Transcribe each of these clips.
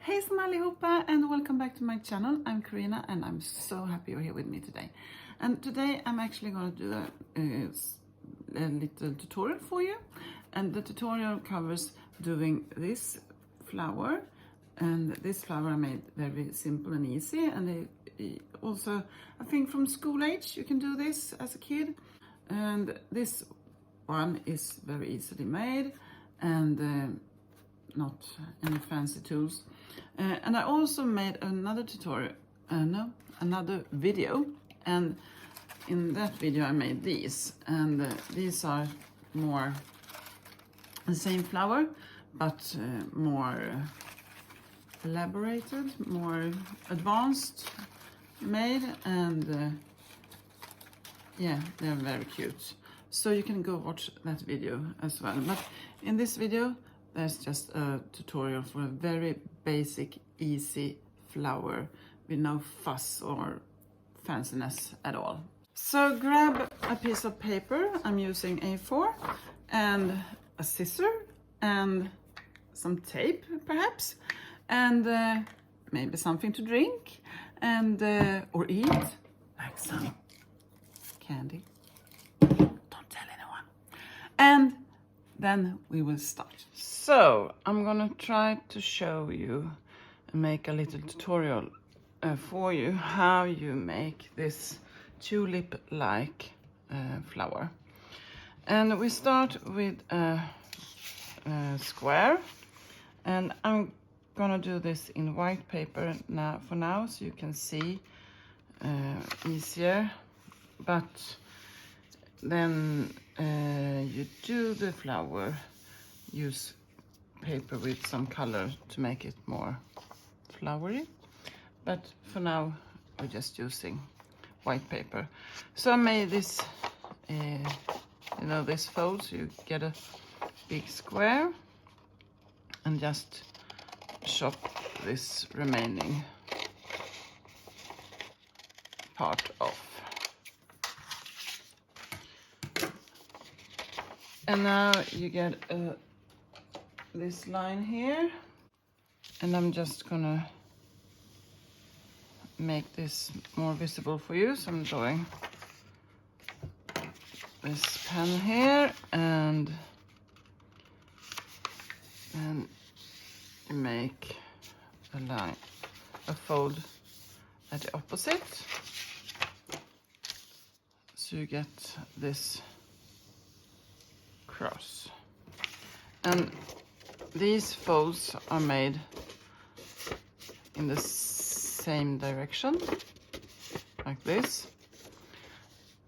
Hejsan allihopa and welcome back to my channel. I'm Karina and I'm so happy you're here with me today. And today I'm actually going to do a little tutorial for you. And the tutorial covers doing this flower. And this flower I made very simple and easy. And also, I think from school age you can do this as a kid. And this one is very easily made and not any fancy tools. And I also made another tutorial, another video, and in that video I made these, and these are more the same flower, but more elaborated, more advanced made, and yeah, they're very cute. So you can go watch that video as well. But in this video, there's just a tutorial for a very basic, easy flower with no fuss or fanciness at all. So grab a piece of paper, I'm using A4, and a scissor, and some tape perhaps, and maybe something to drink, and or eat, like some candy. Don't tell anyone. And then we will start. So I'm gonna try to show you and make a little tutorial for you how you make this tulip-like flower. And we start with a square, and I'm gonna do this in white paper now so you can see easier, but then you do the flower, use paper with some color to make it more flowery, but for now we're just using white paper. So I made this, this fold, so you get a big square, and just chop this remaining part off. And now you get this line here, and I'm just gonna make this more visible for you. So I'm drawing this pen here, and then you make a line, a fold at the opposite, so you get this cross. And these folds are made in the same direction, like this.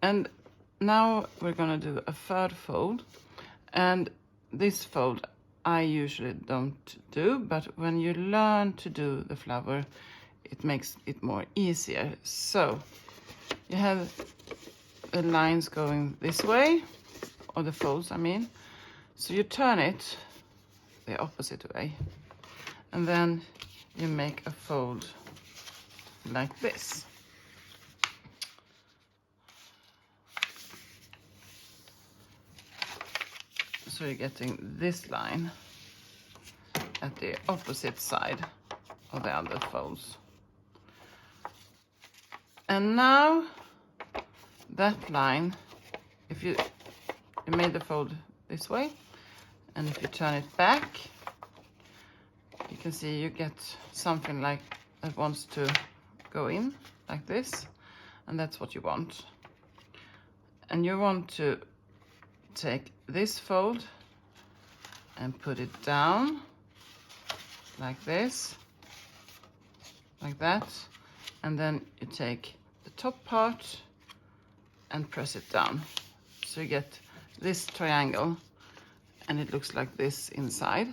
And now we're gonna do a third fold, and this fold I usually don't do, but when you learn to do the flower, it makes it more easier. So you have the lines going this way, or the folds I mean, so you turn it the opposite way, and then you make a fold like this. So you're getting this line at the opposite side of the other folds. And now that line, if you made the fold this way, and if you turn it back, you can see you get something like that wants to go in like this, and that's what you want. And you want to take this fold and put it down like this, like that, and then you take the top part and press it down, so you get this triangle, and it looks like this inside.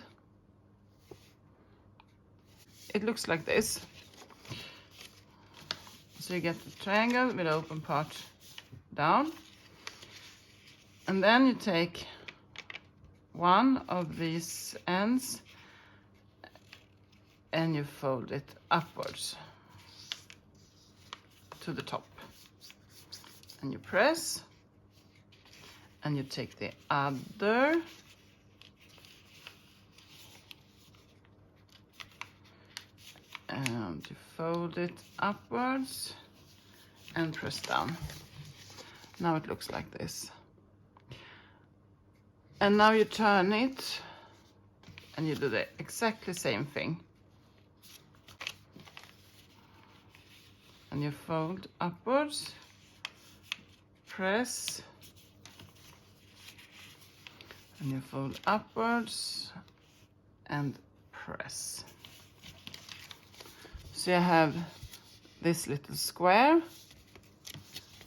It looks like this. So you get the triangle with the open part down, and then you take one of these ends and you fold it upwards to the top, and you press, and you take the other and you fold it upwards and press down. Now it looks like this. And now you turn it and you do the exactly same thing. And you fold upwards, press, and you fold upwards and press. So you have this little square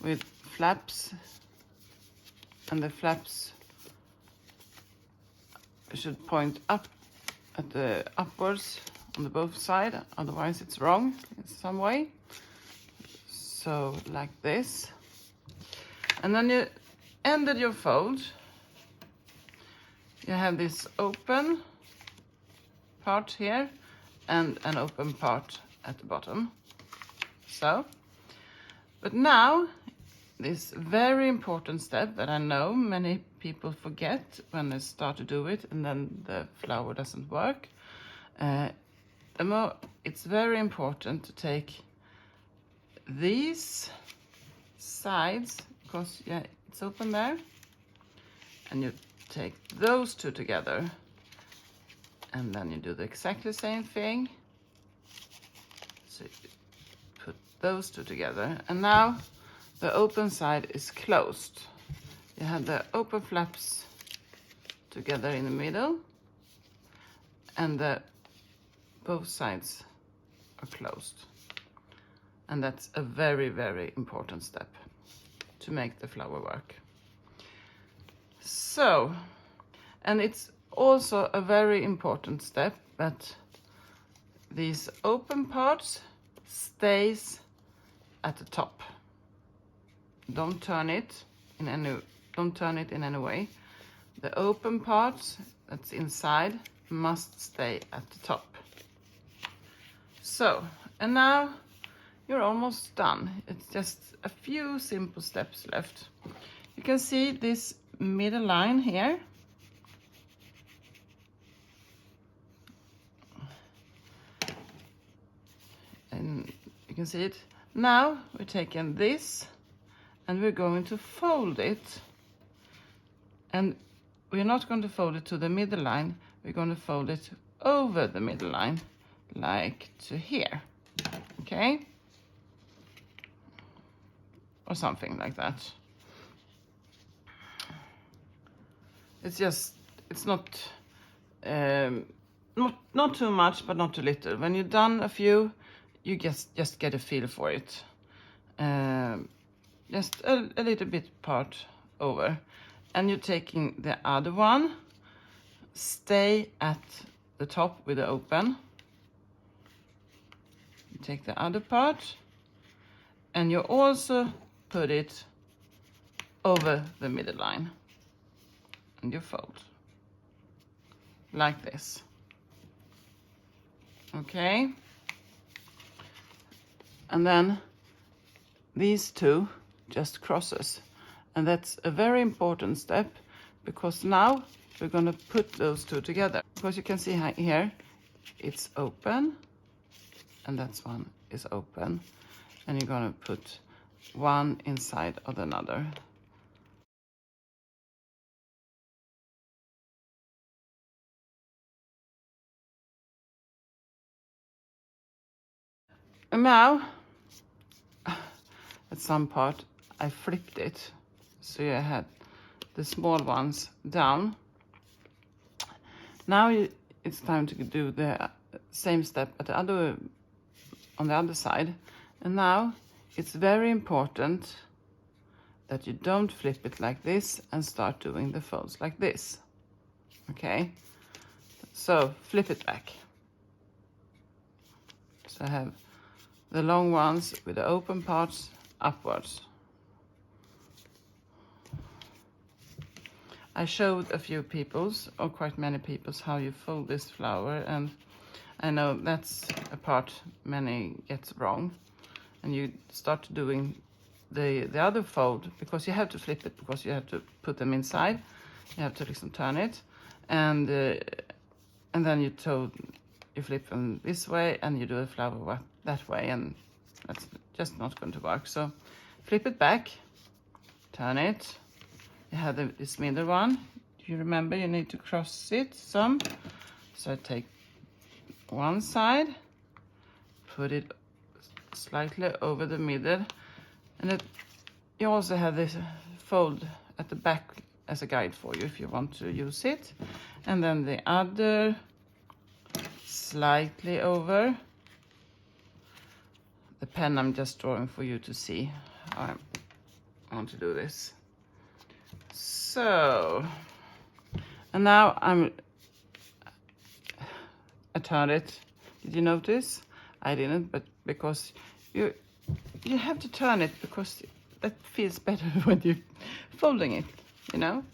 with flaps, and the flaps should point up at the upwards on the both side, otherwise it's wrong in some way. So like this. And then you ended your fold. You have this open part here and an open part at the bottom. So, but now this very important step that I know many people forget when they start to do it, and then the flower doesn't work. It's very important to take these sides, because yeah, it's open there, and you take those two together, and then you do the exactly same thing. So you put those two together, and now the open side is closed. You have the open flaps together in the middle, and both sides are closed. And that's a very, very important step to make the flower work. So, and it's also a very important step that these open parts stays at the top. Don't turn it in any way. The open parts that's inside must stay at the top. So, and now you're almost done. It's just a few simple steps left. You can see this middle line here. And you can see it. Now we're taking this and we're going to fold it. And we're not going to fold it to the middle line. We're going to fold it over the middle line, like to here. Okay? Or something like that. It's just, it's not too much, but not too little. When you've done a few, you just get a feel for it. Just a little bit part over. And you're taking the other one, stay at the top with the open. You take the other part, and you also put it over the middle line, and you fold like this. Okay, and then these two just crosses, and that's a very important step, because now we're going to put those two together, because you can see here it's open and that's one is open, and you're going to put one inside of another. And now at some part I flipped it, so you had the small ones down. Now it's time to do the same step at on the other side. And now it's very important that you don't flip it like this and start doing the folds like this. Okay, so flip it back. So I have the long ones with the open parts upwards. I showed a few people's, or quite many people's, how you fold this flower, and I know that's a part many get wrong. And you start doing the other fold, because you have to flip it, because you have to put them inside. You have to turn it, and then you flip them this way and you do a flower that way, and that's just not going to work. So flip it back, turn it. You have this middle one. Do you remember you need to cross it some? So I take one side, put it slightly over the middle, and you also have this fold at the back as a guide for you if you want to use it. And then the other slightly over. The pen I'm just drawing for you to see how I want to do this. So, and now I turned it. Did you notice? I didn't, but because you have to turn it, because that feels better when you're folding it, you know?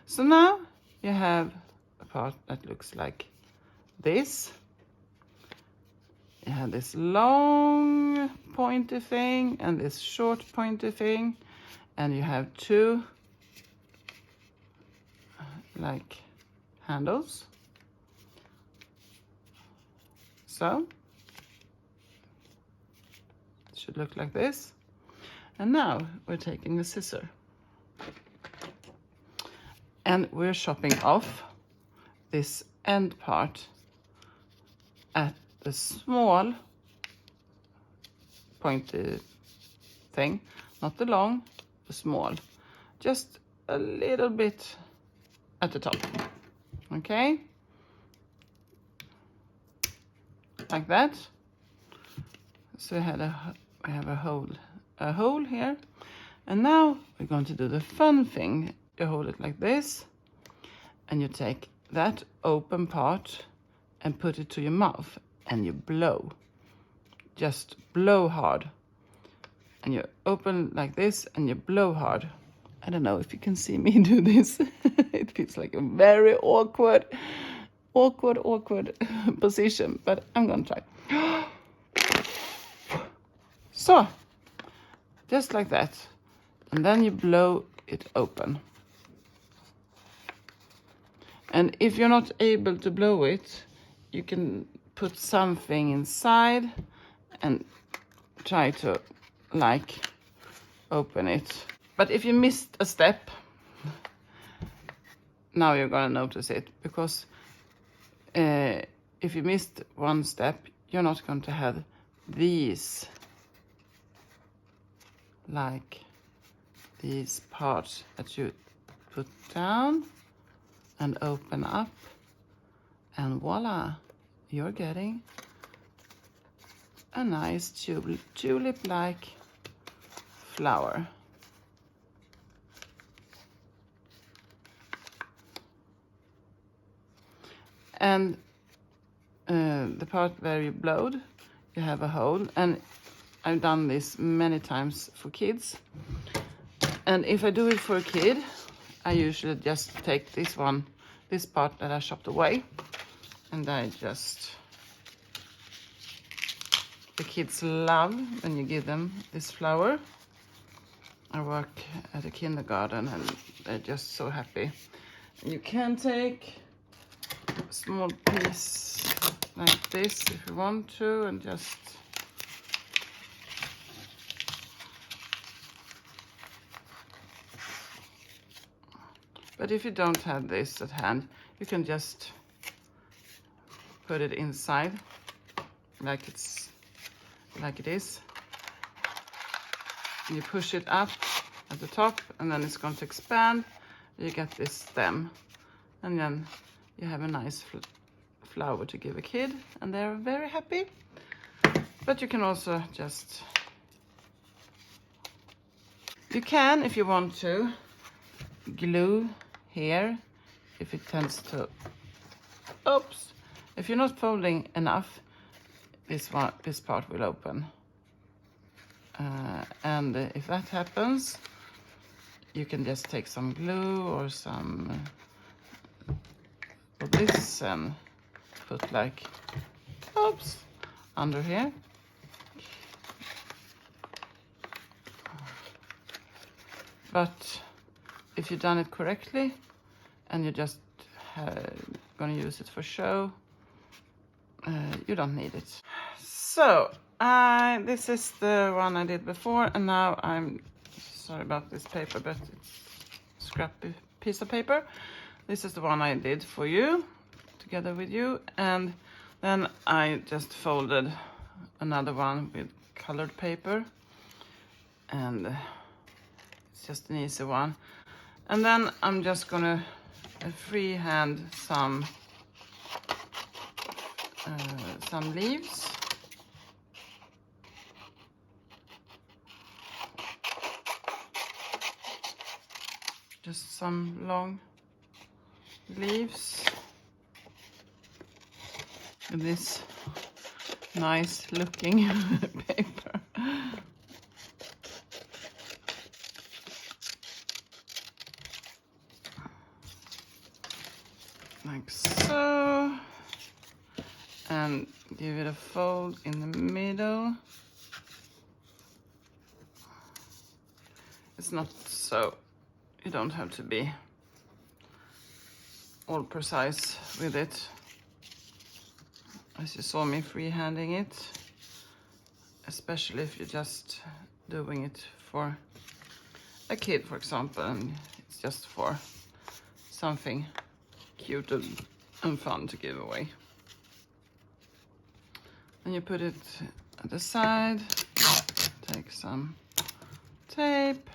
So now you have a part that looks like this. You have this long pointy thing and this short pointy thing, and you have two like handles. So it should look like this. And now we're taking a scissor and we're chopping off this end part at the small pointy thing, not the long, the small, just a little bit at the top. Okay, like that. So I have a hole here, and now we're going to do the fun thing. You hold it like this, and you take that open part and put it to your mouth, and you blow. Just blow hard. And you open like this, and you blow hard. I don't know if you can see me do this. It feels like a very awkward position, but I'm gonna try. So, just like that. And then you blow it open. And if you're not able to blow it, you can put something inside and try to like open it. But if you missed a step, now you're gonna notice it, because if you missed one step, you're not going to have these, like these parts that you put down and open up, and voila, you're getting a nice tulip-like flower. And the part where you blowed, you have a hole, and I've done this many times for kids. And if I do it for a kid, I usually just take this part that I chopped away, and I just, the kids love when you give them this flower. I work at a kindergarten and they're just so happy. And you can take a small piece like this if you want to, and just but if you don't have this at hand, you can just put it inside like it is. And you push it up at the top, and then it's going to expand. You get this stem, and then you have a nice flower to give a kid, and they're very happy. But you can also just, you can, if you want to, glue here if it tends to, oops, if you're not folding enough, this part will open. And if that happens, you can just take some glue or some of this and put like, oops, under here. but if you've done it correctly and you're just gonna use it for show, you don't need it. So this is the one I did before, and now I'm sorry about this paper, but it's a scrappy piece of paper. This is the one I did for you, together with you, and then I just folded another one with colored paper, and it's just an easy one. And then I'm just gonna freehand some leaves. Just some long leaves with this nice looking paper. Like so. And give it a fold in the middle. It's not so, you don't have to be all precise with it. As you saw me freehanding it, especially if you're just doing it for a kid, for example, and it's just for something cute and fun to give away. And you put it at the side, take some tape,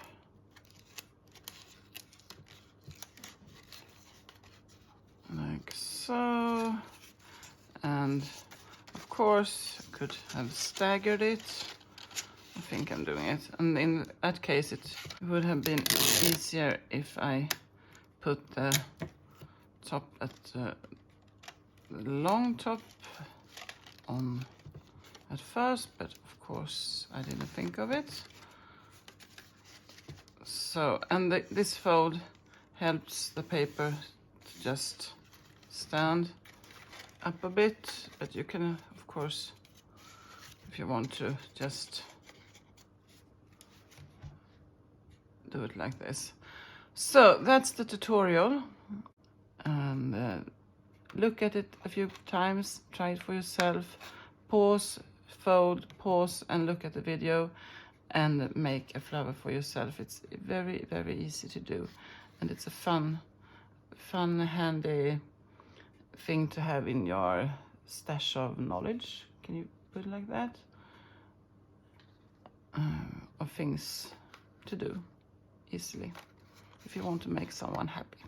like so, and of course I could have staggered it. I think I'm doing it, and in that case it would have been easier if I put the top at the long top on at first, but of course I didn't think of it. So, and this fold helps the paper to just stand up a bit, but you can of course, if you want to, just do it like this. So that's the tutorial, and look at it a few times, try it for yourself, pause, fold, pause, and look at the video and make a flower for yourself. It's very, very easy to do, and it's a fun, handy thing to have in your stash of knowledge. Can you put it like that? Of things to do easily if you want to make someone happy.